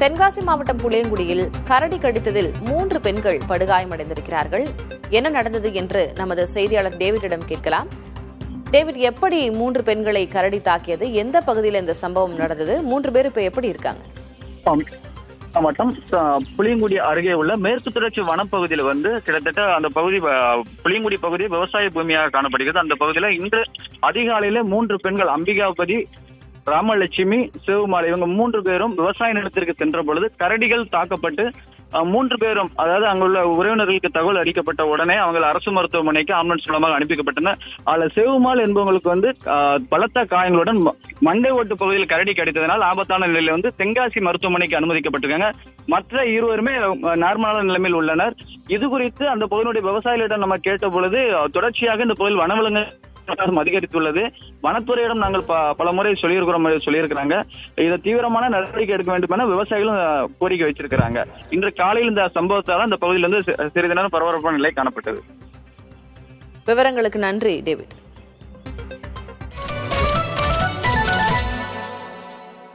தென்காசி மாவட்டம் புளியங்குடியில் கரடி கடித்ததில் 3 பெண்கள் படுகாயமடைந்திருக்கிறார்கள். என்ன நடந்தது என்று நமது செய்தியாளர் டேவிட்டிடம் கேட்கலாம். டேவிட், எப்படி 3 பெண்களை கரடி தாக்கியது? எந்த பகுதியில் இந்த சம்பவம் நடந்தது? 3 பேர் இப்ப எப்படி இருக்காங்க? மாவட்டம் புளியங்குடி அருகே உள்ள மேற்கு தொடர்ச்சி வனப்பகுதியில் கிட்டத்தட்ட அந்த பகுதி புளியங்குடி பகுதி விவசாய பூமியாக காணப்படுகிறது. அந்த பகுதியில் இன்று அதிகாலையில 3 பெண்கள் அம்பிகாபதி, ராமலட்சுமி, சிவகுமார் இவங்க 3 பேரும் விவசாய நிலத்திற்கு சென்ற பொழுது கரடிகள் தாக்கப்பட்டு 3 பேரும், அதாவது அங்குள்ள உறவினர்களுக்கு தகவல் அளிக்கப்பட்ட உடனே அவங்க அரசு மருத்துவமனைக்கு ஆம்புலன்ஸ் மூலமாக அனுப்பிக்கப்பட்டனர். அதுல சிவகுமார் என்பவங்களுக்கு பலத்த காயங்களுடன் மண்டை ஓட்டு பகுதியில் கரடி கடித்ததனால் ஆபத்தான நிலையில தென்காசி மருத்துவமனைக்கு அனுமதிக்கப்பட்டிருக்காங்க. மற்ற இருவருமே நார்மலான நிலைமையில் உள்ளனர். இது குறித்து அந்த பகுதியினுடைய விவசாயிகளிடம் நம்ம கேட்ட பொழுது தொடர்ச்சியாக இந்த பகுதியில் வனவிலங்கு அதிகரித்துள்ளது. வனத்துறையிடம் நாங்கள் பல முறை சொல்லியிருக்கிறாங்க. இதை தீவிரமான நடவடிக்கை எடுக்க வேண்டும் என விவசாயிகளும் கோரிக்கை வச்சிருக்கிறாங்க. இன்று காலையில் இந்த சம்பவத்தால் இந்த பகுதியில் சிறிது நேரம் பரபரப்பான நிலை காணப்பட்டது. விவரங்களுக்கு நன்றி டேவிட்.